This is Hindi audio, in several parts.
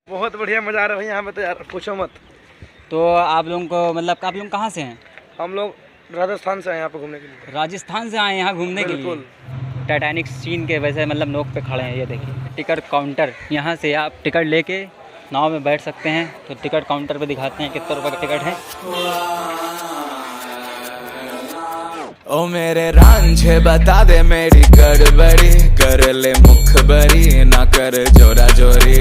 बहुत बढ़िया मज़ा आ रहा है भाई यहाँ पे तो यार, पूछो मत। तो आप लोगों को मतलब आप लोग कहाँ से हैं? हम लोग राजस्थान से आए यहाँ पे घूमने के लिए। राजस्थान से आए यहाँ घूमने के लिए। बिल्कुल। टाइटैनिक सीन के वैसे मतलब नोक पे खड़े हैं, ये देखिए टिकट काउंटर। यहाँ से आप टिकट लेके नाव में बैठ सकते हैं। तो टिकट काउंटर पे दिखाते हैं कितने रुपए का टिकट है। ओ मेरे रांझे बता दे मेरी गड़बड़ी, कर ले मुखबरी ना कर जोरा जोरी।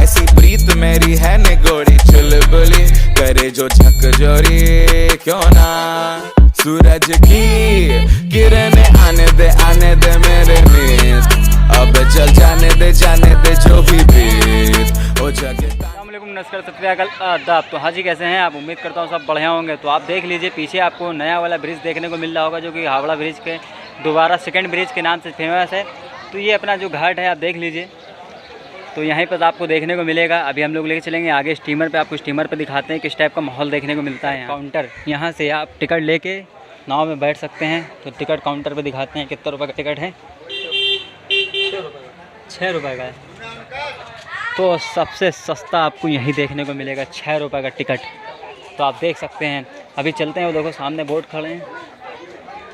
ऐसी प्रीत मेरी है निगोड़ी चुलबुली, करे जो झक जोरी क्यों ना। सूरज की किरणें आने दे मेरे मीत, अब चल जाने दे जो भी बीत हो जगे। नमस्कार, सत श्री अकाल, आदाब। तो हाँ जी, कैसे हैं आप? उम्मीद करता हूँ सब बढ़िया होंगे। तो आप देख लीजिए पीछे आपको नया वाला ब्रिज देखने को मिल रहा होगा, जो कि हावड़ा ब्रिज के दोबारा सेकंड ब्रिज के नाम से फेमस है। तो ये अपना जो घाट है आप देख लीजिए, तो यहीं पर आपको देखने को मिलेगा। अभी हम लोग लेके चलेंगे आगे स्टीमर पे, आपको स्टीमर पे दिखाते हैं किस टाइप का माहौल देखने को मिलता है। काउंटर, यहाँ से आप टिकट लेके नाव में बैठ सकते हैं। तो टिकट काउंटर पे दिखाते हैं कितने रुपये का टिकट है। 6 रुपये का है। तो सबसे सस्ता आपको यहीं देखने को मिलेगा, 6 रुपये का टिकट। तो आप देख सकते हैं। अभी चलते हैं, वो देखो सामने बोट खड़े हैं,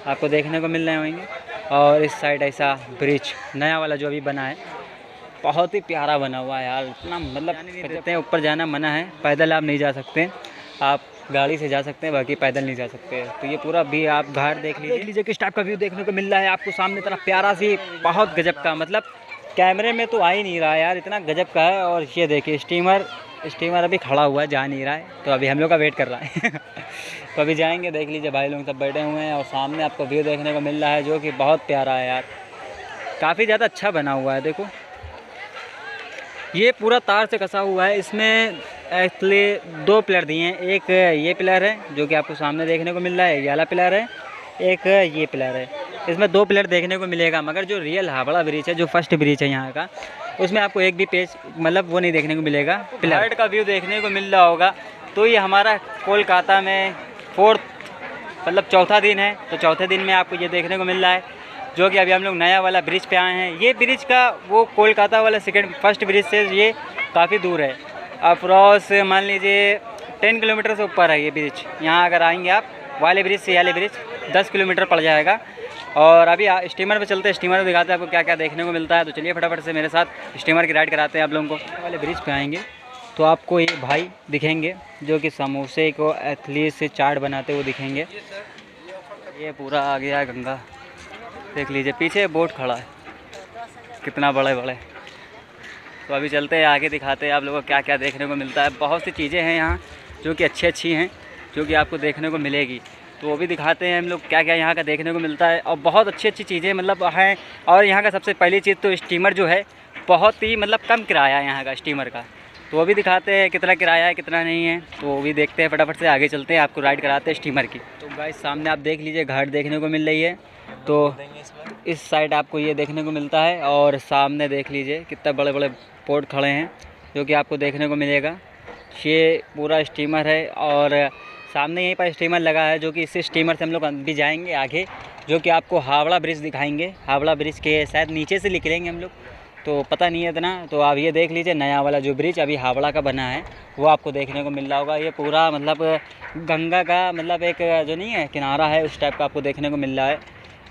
आपको देखने को मिल रहे होंगे। और इस साइड ऐसा ब्रिज नया वाला जो अभी बना है, बहुत ही प्यारा बना हुआ है यार। इतना मतलब कहते हैं ऊपर जाना मना है, पैदल आप नहीं जा सकते, आप गाड़ी से जा सकते हैं, बाकी पैदल नहीं जा सकते। तो ये पूरा भी आप घाट देख लीजिए किस टाइप का व्यू देखने को मिल रहा है आपको सामने तरफ। प्यारा सी, बहुत गजब का, मतलब कैमरे में तो आ ही नहीं रहा यार, इतना गजब का है। और ये देखिए स्टीमर अभी खड़ा हुआ है, जा नहीं रहा है, तो अभी हम लोग का वेट कर रहा है। तो अभी जाएंगे, देख लीजिए भाई लोग सब बैठे हुए हैं और सामने आपको व्यू देखने को मिल रहा है, जो कि बहुत प्यारा है यार, काफ़ी ज़्यादा अच्छा बना हुआ है। देखो ये पूरा तार से कसा हुआ है। इसमें एक्चुअली 2 पिलर दिए हैं, एक ये पिलर है जो कि आपको सामने देखने को मिल रहा है, ये वाला पिलर है, एक ये पिलर है। इसमें 2 पिलर देखने को मिलेगा। मगर जो रियल हावड़ा ब्रिज है, जो फर्स्ट ब्रिज है यहाँ का, उसमें आपको एक भी पेज मतलब वो नहीं देखने को मिलेगा। पिलर का व्यू देखने को मिल रहा होगा। तो ये हमारा कोलकाता में 4th मतलब चौथा दिन है। तो चौथे दिन में आपको ये देखने को मिल रहा है, जो कि अभी हम लोग नया वाला ब्रिज पे आए हैं। ये ब्रिज का वो कोलकाता वाला फर्स्ट ब्रिज से ये काफ़ी दूर है, अप्रॉक्स मान लीजिए 10 किलोमीटर से ऊपर है ये ब्रिज। यहाँ अगर आएंगे आप वाले ब्रिज से वाले ब्रिज 10 किलोमीटर पड़ जाएगा। और अभी स्टीमर पे चलते हैं, स्टीमर में दिखाते हैं आपको क्या क्या देखने को मिलता है। तो चलिए फटाफट से मेरे साथ स्टीमर की राइड कराते हैं आप लोगों को। वाले ब्रिज पे आएंगे तो आपको ये भाई दिखेंगे, जो कि समोसे को एथलीट से चाट बनाते हुए दिखेंगे। ये पूरा आ गया गंगा, देख लीजिए पीछे बोट खड़ा है, कितना बड़े बड़े। तो अभी चलते हैं आगे, दिखाते हैं आप लोगों को क्या क्या देखने को मिलता है। बहुत सी चीज़ें हैं यहाँ जो कि अच्छी हैं, जो कि आपको देखने को मिलेगी। तो वो भी दिखाते हैं हम लोग क्या क्या यहाँ का देखने को मिलता है। और बहुत अच्छी चीज़ें मतलब हैं। और यहाँ का सबसे पहली चीज़ तो स्टीमर जो है, बहुत ही मतलब कम किराया है यहाँ का स्टीमर का। तो वो भी दिखाते हैं कितना किराया है कितना नहीं है, तो वो भी देखते हैं। फटाफट से आगे चलते हैं, आपको राइड कराते हैं स्टीमर की। तो गाइस सामने आप देख लीजिए घाट देखने को मिल रही है। तो इस साइड आपको ये देखने को मिलता है, और सामने देख लीजिए कितने बड़े बड़े बोट खड़े हैं, जो कि आपको देखने को मिलेगा। ये पूरा स्टीमर है और सामने यहीं पर स्टीमर लगा है, जो कि इस स्टीमर से हम लोग भी जाएंगे आगे, जो कि आपको हावड़ा ब्रिज दिखाएंगे। हावड़ा ब्रिज के शायद नीचे से निकलेंगे हम लोग, तो पता नहीं है इतना। तो आप ये देख लीजिए नया वाला जो ब्रिज अभी हावड़ा का बना है, वो आपको देखने को मिल रहा होगा। ये पूरा मतलब गंगा का मतलब एक जो नहीं है किनारा है, उस टाइप का आपको देखने को मिल रहा है।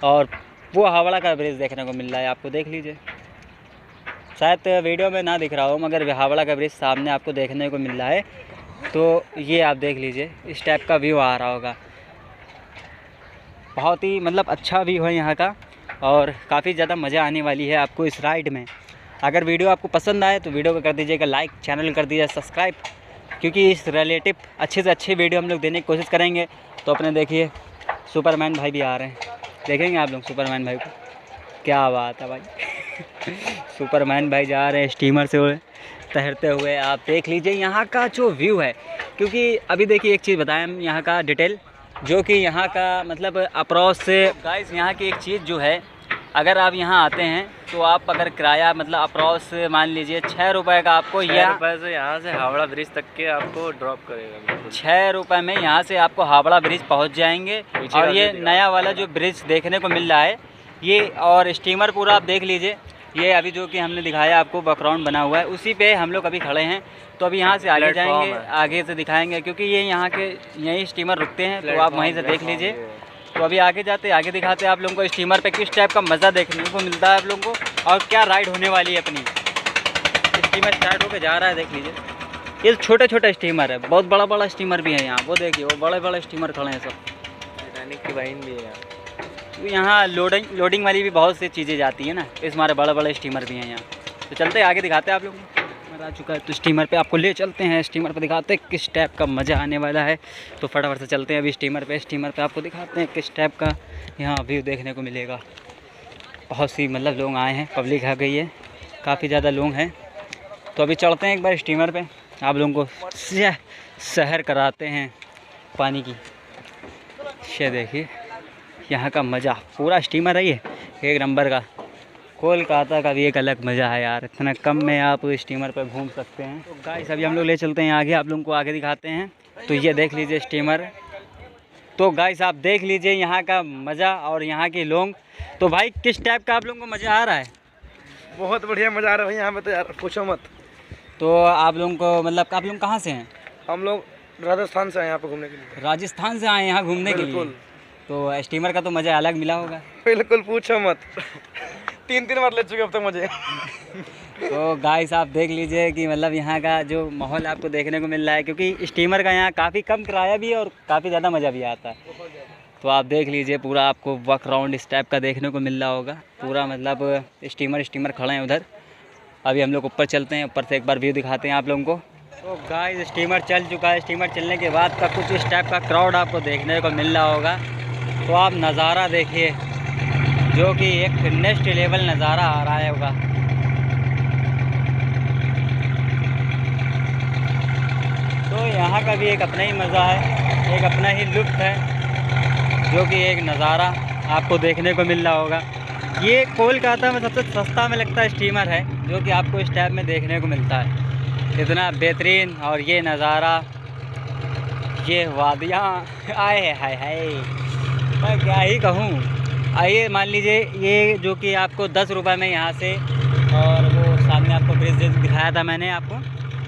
और वो हावड़ा का ब्रिज देखने को मिल रहा है आपको, देख लीजिए। शायद वीडियो में ना दिख रहा हो, मगर हावड़ा का ब्रिज सामने आपको देखने को मिल रहा है। तो ये आप देख लीजिए इस टाइप का व्यू आ रहा होगा। बहुत ही मतलब अच्छा व्यू है यहाँ का, और काफ़ी ज़्यादा मज़ा आने वाली है आपको इस राइड में। अगर वीडियो आपको पसंद आए तो वीडियो को कर दीजिएगा लाइक, चैनल कर दीजिए सब्सक्राइब, क्योंकि इस रिलेटिव अच्छे से अच्छे वीडियो हम लोग देने की कोशिश करेंगे। तो अपने देखिए सुपरमैन भाई भी आ रहे हैं, देखेंगे आप लोग सुपरमैन भाई को, क्या बात है भाई। सुपरमैन भाई जा रहे हैं स्टीमर से तैरते हुए। आप देख लीजिए यहाँ का जो व्यू है, क्योंकि अभी देखिए एक चीज़ बताएं हम यहाँ का डिटेल, जो कि यहाँ का मतलब अप्रॉक्स गाइस यहाँ की एक चीज़ जो है, अगर आप यहाँ आते हैं तो आप अगर किराया मतलब अप्रॉक्स मान लीजिए 6 रुपये का आपको, 6 रुपये से यहाँ से हावड़ा ब्रिज तक के आपको ड्रॉप करेगा। 6 रुपये में यहाँ से आपको हावड़ा ब्रिज पहुँच जाएंगे। और ये नया वाला जो ब्रिज देखने को मिल रहा है ये, और स्टीमर पूरा आप देख लीजिए ये अभी जो कि हमने दिखाया आपको बैकग्राउंड बना हुआ है, उसी पे हम लोग अभी खड़े हैं। तो अभी यहाँ से आगे जाएंगे, आगे से दिखाएंगे, क्योंकि ये यहाँ के यही स्टीमर रुकते हैं, तो आप वहीं से देख लीजिए। तो अभी आगे जाते आगे दिखाते हैं आप लोगों को स्टीमर पे किस टाइप का मज़ा देखने को मिलता है आप लोगों को, और क्या राइड होने वाली है अपनी। स्टीमर स्टार्ट होकर जा रहा है, देख लीजिए। ये छोटे छोटे स्टीमर है, बहुत बड़ा बड़ा स्टीमर भी है यहाँ, वो देखिए वो बड़े बड़े स्टीमर खड़े हैं सब। टाइटैनिक की वाइन भी है यहाँ। तो यहाँ लोडिंग वाली भी बहुत सी चीज़ें जाती है ना, इस हमारे बड़े बड़े स्टीमर भी हैं यहाँ। तो चलते आगे दिखाते हैं आप लोग को। आ चुका है तो स्टीमर पे आपको ले चलते हैं, स्टीमर पे दिखाते हैं किस टाइप का मज़ा आने वाला है। तो फटाफट से चलते हैं अभी स्टीमर पे आपको दिखाते हैं किस टाइप का यहाँ व्यू देखने को मिलेगा। बहुत सी मतलब लोग आए हैं, पब्लिक आ गई है, काफ़ी ज़्यादा लोग हैं। तो अभी चढ़ते हैं एक बार स्टीमर पे, आप लोगों को सहर कराते हैं पानी की। ये देखिए यहाँ का मज़ा, पूरा स्टीमर है ये एक नंबर का। कोलकाता का भी एक अलग मज़ा है यार, इतना कम में आप स्टीमर पर घूम सकते हैं। तो गाइस अभी हम लोग ले चलते हैं आगे, आप लोगों को आगे दिखाते हैं। तो ये देख लीजिए स्टीमर। तो गाइस आप देख लीजिए यहाँ का मज़ा और यहाँ के लोग। तो भाई किस टाइप का आप लोगों को मज़ा आ रहा है? बहुत बढ़िया मज़ा आ रहा है यहाँ पे तो यार, पूछो मत। तो आप लोगों को मतलब आप लोग कहाँ से हैं? हम लोग राजस्थान से आए यहाँ पे घूमने के लिए। राजस्थान से आए यहाँ घूमने के लिए। तो स्टीमर का तो मज़ा अलग मिला होगा। बिल्कुल पूछो मत। 3 बार ले चुके अब तक मुझे। तो गाइस आप देख लीजिए कि मतलब यहाँ का जो माहौल आपको देखने को मिल रहा है, क्योंकि स्टीमर का यहाँ काफ़ी कम किराया भी है और काफ़ी ज़्यादा मज़ा भी आता है। तो आप देख लीजिए पूरा आपको बैकग्राउंड इस टाइप का देखने को मिल रहा होगा पूरा, मतलब स्टीमर खड़े हैं उधर। अभी हम लोग ऊपर चलते हैं, ऊपर से एक बार व्यू दिखाते हैं आप लोगों को। तो गाइस स्टीमर चल चुका है, स्टीमर चलने के बाद का कुछ इस टाइप का क्राउड आपको देखने को मिल रहा होगा। तो आप नज़ारा देखिए, जो कि एक नेक्स्ट लेवल नज़ारा आ रहा है होगा। तो यहाँ का भी एक अपना ही मज़ा है, एक अपना ही लुत्फ़ है, जो कि एक नज़ारा आपको देखने को मिल रहा होगा। ये कोलकाता में सबसे सस्ता में लगता है स्टीमर है, जो कि आपको इस टाइप में देखने को मिलता है, इतना बेहतरीन। और ये नज़ारा, ये वादियाँ, आए हाय हाय, मैं क्या ही कहूँ। आइए मान लीजिए ये जो कि आपको 10 रुपये में यहाँ से, और वो सामने आपको ब्रिज दिखाया था मैंने आपको,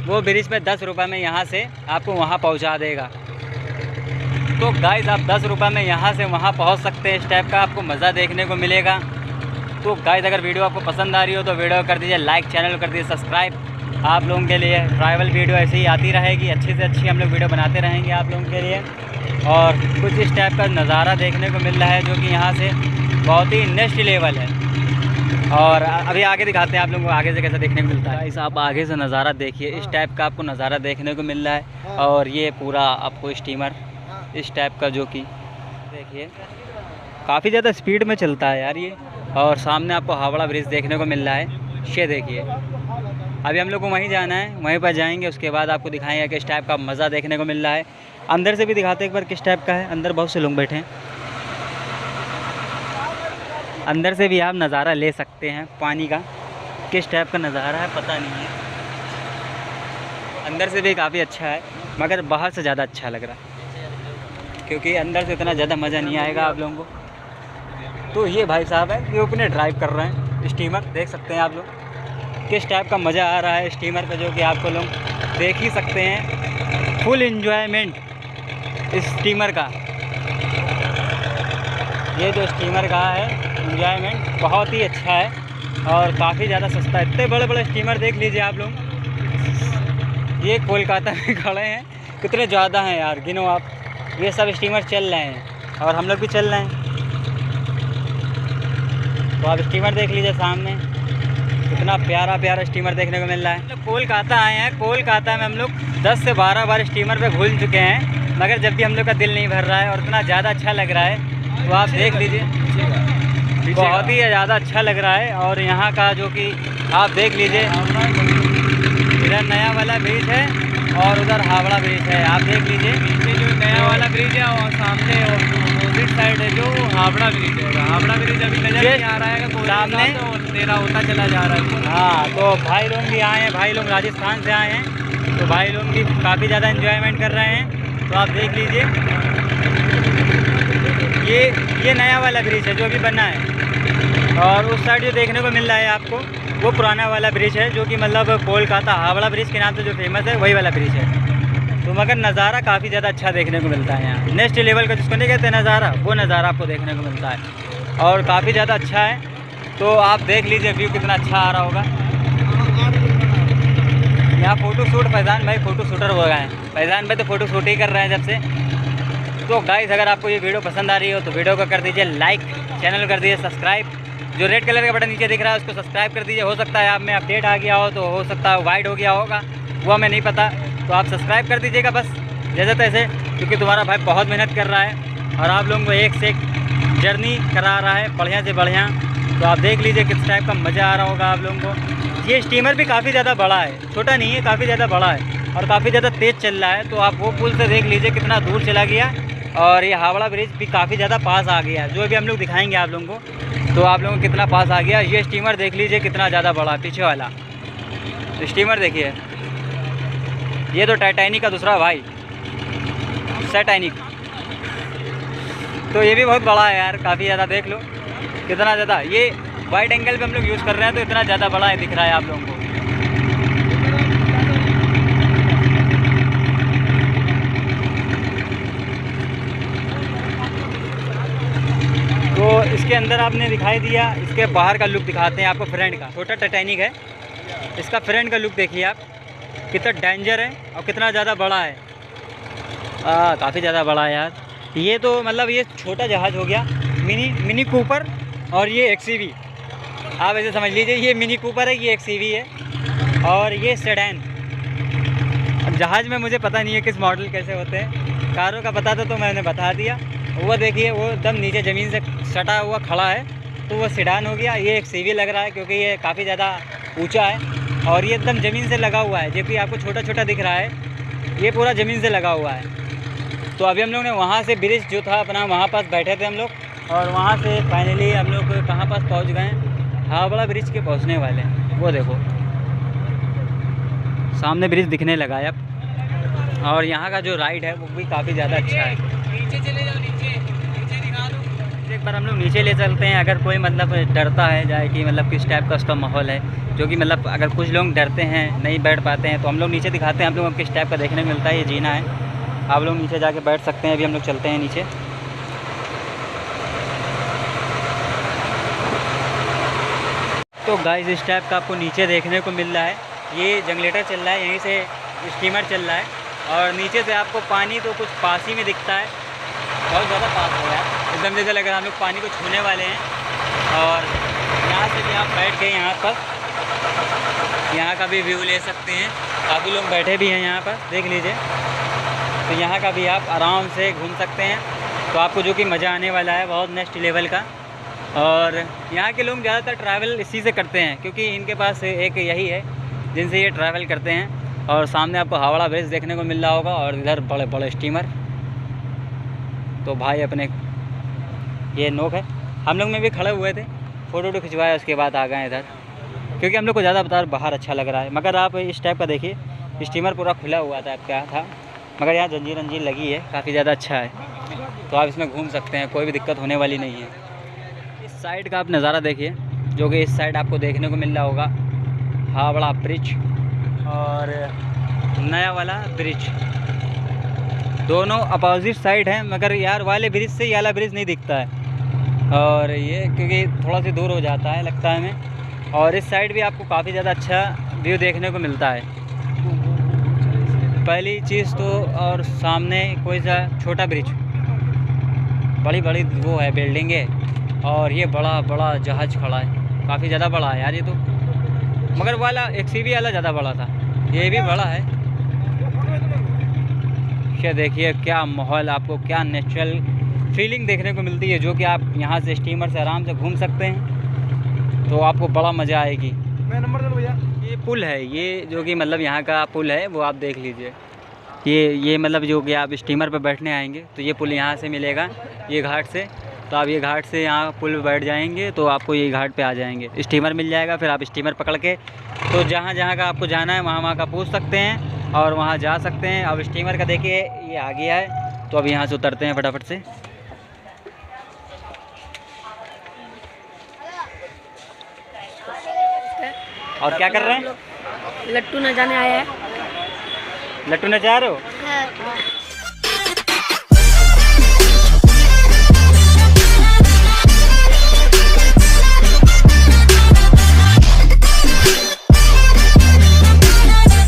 वो ब्रिज पे 10 रुपये में यहाँ से आपको वहाँ पहुँचा देगा। तो गाइस आप 10 रुपये में यहाँ से वहाँ पहुँच सकते हैं, इस टाइप का आपको मज़ा देखने को मिलेगा। तो गाइस अगर वीडियो आपको पसंद आ रही हो तो वीडियो कर दीजिए लाइक, चैनल कर दीजिए सब्सक्राइब। आप लोगों के लिए ट्रैवल वीडियो ऐसे ही आती रहेगी, अच्छी से अच्छी हम लोग वीडियो बनाते रहेंगे आप लोगों के लिए। और कुछ इस टाइप का नज़ारा देखने को मिल रहा है, जो कि यहाँ से बहुत ही नेक्स्ट लेवल है। और अभी आगे दिखाते हैं आप लोगों को आगे से कैसा देखने को मिलता है। गाइस आप आगे से नज़ारा देखिए, इस टाइप का आपको नज़ारा देखने को मिल रहा है। और ये पूरा आपको स्टीमर इस टाइप का, जो कि देखिए काफ़ी ज़्यादा स्पीड में चलता है यार ये। और सामने आपको हावड़ा ब्रिज देखने को मिल रहा है, ये देखिए। अभी हम लोग को वहीं जाना है, वहीं पर जाएंगे, उसके बाद आपको दिखाएंगे किस टाइप का मज़ा देखने को मिल रहा है। अंदर से भी दिखाते एक बार किस टाइप का है। अंदर बहुत से लोग बैठे हैं, अंदर से भी आप नज़ारा ले सकते हैं पानी का, किस टाइप का नज़ारा है पता नहीं है। अंदर से भी काफ़ी अच्छा है, मगर बाहर से ज़्यादा अच्छा लग रहा है, क्योंकि अंदर से इतना ज़्यादा मज़ा नहीं आएगा आप लोगों को। तो ये भाई साहब है, ये अपने ड्राइव कर रहे हैं स्टीमर, देख सकते हैं आप लोग किस टाइप का मज़ा आ रहा है स्टीमर पे, जो कि आपको लोग देख ही सकते हैं। फुल एंजॉयमेंट इस स्टीमर का, ये जो स्टीमर का है एंजॉयमेंट बहुत ही अच्छा है और काफ़ी ज़्यादा सस्ता है। इतने बड़े बड़े स्टीमर देख लीजिए आप लोग, ये कोलकाता में खड़े हैं, कितने ज़्यादा हैं यार, गिनो आप। ये सब स्टीमर चल रहे हैं और हम लोग भी चल रहे हैं। तो आप स्टीमर देख लीजिए सामने, कितना प्यारा प्यारा स्टीमर देखने को मिल रहा है। कोलकाता आए हैं, कोलकाता में हम लोग 10 से 12 बार स्टीमर पे घूम चुके हैं, मगर जब भी हम लोग का दिल नहीं भर रहा है और इतना ज़्यादा अच्छा लग रहा है। तो आप देख लीजिए, बहुत ही ज़्यादा अच्छा लग रहा है। और यहाँ का जो कि आप देख लीजिए, इधर नया वाला ब्रिज है और उधर हावड़ा ब्रिज है, आप देख लीजिए। नीचे जो नया वाला ब्रिज है और सामने अपोजिट साइड है जो हावड़ा ब्रिज है। हावड़ा ब्रिज अभी नजर नहीं आ रहा है, सामने अंधेरा होता चला जा रहा है। हाँ, तो भाई लोग भी आए हैं, भाई लोग राजस्थान से आए हैं, तो भाई लोग भी काफ़ी ज़्यादा एंजॉयमेंट कर रहे हैं। तो आप देख लीजिए, ये नया वाला ब्रिज है जो अभी बना है। और उस साइड जो देखने को मिल रहा है आपको वो पुराना वाला ब्रिज है, जो कि मतलब कोलकाता हावड़ा ब्रिज के नाम से जो फेमस है वही वाला ब्रिज है। तो मगर नज़ारा काफ़ी ज़्यादा अच्छा देखने को मिलता है यहाँ, नेक्स्ट लेवल का जिसको नहीं कहते नज़ारा, वो नज़ारा आपको देखने को मिलता है और काफ़ी ज़्यादा अच्छा है। तो आप देख लीजिए व्यू कितना अच्छा आ रहा होगा। यहाँ फ़ोटो शूट फैज़ान भाई फ़ोटो शूटर हो गए हैं, फैज़ान भाई तो फ़ोटो शूट ही कर रहे हैं जब से। तो गाइस अगर आपको ये वीडियो पसंद आ रही हो तो वीडियो को कर दीजिए लाइक, चैनल कर दीजिए सब्सक्राइब, जो रेड कलर का बटन नीचे दिख रहा है उसको सब्सक्राइब कर दीजिए। हो सकता है आप में अपडेट आ गया हो, तो हो सकता है वाइड हो गया होगा, वो हमें नहीं पता, तो आप सब्सक्राइब कर दीजिएगा बस जैसे तैसे, क्योंकि तुम्हारा भाई बहुत मेहनत कर रहा है और आप लोगों को एक से एक जर्नी करा रहा है बढ़िया से बढ़िया। तो आप देख लीजिए किस टाइप का मज़ा आ रहा होगा आप लोगों को। ये स्टीमर भी काफ़ी ज़्यादा बड़ा है, छोटा नहीं है, काफ़ी ज़्यादा बड़ा है और काफ़ी ज़्यादा तेज़ चल रहा है। तो आप वो पुल से देख लीजिए कितना दूर चला गया और ये हावड़ा ब्रिज भी काफ़ी ज़्यादा पास आ गया, जो भी हम लोग दिखाएंगे आप लोगों को। तो आप लोगों को कितना पास आ गया, ये स्टीमर देख लीजिए कितना ज़्यादा बड़ा है पीछे वाला। तो स्टीमर देखिए, ये तो टाइटैनिक का दूसरा भाई टाइटैनिक, तो ये भी बहुत बड़ा है यार, काफ़ी ज़्यादा देख लो कितना ज़्यादा। ये वाइड एंगल पे हम लोग यूज़ कर रहे हैं तो इतना ज़्यादा बड़ा है दिख रहा है आप लोगों को। तो इसके अंदर आपने दिखाई दिया, इसके बाहर का लुक दिखाते हैं आपको फ्रंट का। छोटा टाइटैनिक है, इसका फ्रंट का लुक देखिए आप, कितना डेंजर है और कितना ज़्यादा बड़ा है। काफ़ी ज़्यादा बड़ा है यार। ये तो मतलब ये छोटा जहाज़ हो गया, मिनी कूपर, और ये एक्सयूवी, आप ऐसे समझ लीजिए ये मिनी कूपर है, ये एक्सयूवी है और ये सेडान। जहाज़ में मुझे पता नहीं है किस मॉडल कैसे होते हैं, कारों का पता था तो मैंने बता दिया। वो देखिए वो एकदम नीचे ज़मीन से सटा हुआ खड़ा है, तो वो सेडान हो गया। ये एक्सयूवी लग रहा है क्योंकि ये काफ़ी ज़्यादा ऊँचा है और ये एकदम ज़मीन से लगा हुआ है, जबकि आपको छोटा छोटा दिख रहा है, ये पूरा ज़मीन से लगा हुआ है। तो अभी हम लोग ने वहाँ से ब्रिज जो था अपना वहाँ पास बैठे थे हम लोग, और वहाँ से फाइनली हम लोग कहाँ पास पहुँच गए हैं, हावड़ा ब्रिज के पहुँचने वाले हैं। वो देखो सामने ब्रिज दिखने लगा है अब, और यहाँ का जो राइड है वो भी काफ़ी ज़्यादा अच्छा है। नीचे चले जाओ, नीचे दिखा दो। एक बार हम लोग नीचे ले चलते हैं, अगर कोई मतलब डरता है जाए कि मतलब किस टाइप का उसका माहौल है, जो कि मतलब अगर कुछ लोग डरते हैं नहीं बैठ पाते हैं, तो हम लोग नीचे दिखाते हैं आप लोगों को किस टाइप का देखने को मिलता है। ये जीना है, आप लोग नीचे जाके बैठ सकते हैं। अभी हम लोग चलते हैं नीचे। तो गाइस इस टाइप का आपको नीचे देखने को मिल रहा है, ये जनरेटर चल रहा है, यहीं से स्टीमर चल रहा है और नीचे से आपको पानी तो कुछ पास ही में दिखता है, बहुत ज़्यादा पास हो रहा है, एकदम जैसे लग रहा है हम लोग पानी को छूने वाले हैं। और यहाँ से भी आप बैठ के यहाँ पर यहाँ का भी व्यू ले सकते हैं, काफ़ी लोग बैठे भी हैं यहाँ पर, देख लीजिए। तो यहाँ का भी आप आराम से घूम सकते हैं, तो आपको जो कि मज़ा आने वाला है बहुत नेक्स्ट लेवल का। और यहाँ के लोग ज़्यादातर ट्रैवल इसी से करते हैं, क्योंकि इनके पास एक यही है जिनसे ये ट्रैवल करते हैं। और सामने आपको हावड़ा ब्रिज देखने को मिल रहा होगा और इधर बड़े बड़े स्टीमर। तो भाई अपने ये नोक है, हम लोग में भी खड़े हुए थे, फ़ोटो खिंचवाया, उसके बाद आ गए इधर, क्योंकि हम लोग को ज़्यादा बता बाहर अच्छा लग रहा है। मगर आप इस टाइप का देखिए, स्टीमर पूरा खुला हुआ था क्या था, मगर यहाँ जंजीर लगी है, काफ़ी ज़्यादा अच्छा है। तो आप इसमें घूम सकते हैं, कोई भी दिक्कत होने वाली नहीं है। इस साइड का आप नज़ारा देखिए, जो कि इस साइड आपको देखने को मिल रहा होगा हावड़ा ब्रिज और नया वाला ब्रिज, दोनों अपोजिट साइड हैं, मगर यार वाले ब्रिज से ये वाला ब्रिज नहीं दिखता है, और ये क्योंकि थोड़ा सा दूर हो जाता है लगता है हमें। और इस साइड भी आपको काफ़ी ज़्यादा अच्छा व्यू देखने को मिलता है। पहली चीज़ तो, और सामने कोई सा छोटा ब्रिज, बड़ी बड़ी वो है बिल्डिंग है, और ये बड़ा बड़ा जहाज़ खड़ा है, काफ़ी ज़्यादा बड़ा है यार ये तो, मगर वाला एक्सयूवी वाला ज़्यादा बड़ा था, ये भी बड़ा है। ये देखिए क्या माहौल, आपको क्या नेचुरल फीलिंग देखने को मिलती है, जो कि आप यहाँ से स्टीमर से आराम से घूम सकते हैं, तो आपको बड़ा मज़ा आएगी। नंबर दो भैया। ये पुल है, ये जो कि मतलब यहाँ का पुल है, वो आप देख लीजिए। ये मतलब जो कि आप स्टीमर पर बैठने आएंगे तो ये पुल यहाँ से मिलेगा, ये घाट से। तो आप ये घाट से यहाँ पुल पर बैठ जाएंगे तो आपको ये घाट पे आ जाएंगे, स्टीमर मिल जाएगा। फिर आप स्टीमर पकड़ के तो जहाँ जहाँ का आपको जाना है वहाँ का पूछ सकते हैं और वहाँ जा सकते हैं। अब स्टीमर का देखिए ये आ गया है, तो अब यहाँ से उतरते हैं फटाफट से। और क्या कर रहे हैं? लट्टू न जाने आया है। लट्टू ने जा रहे हो? हाँ।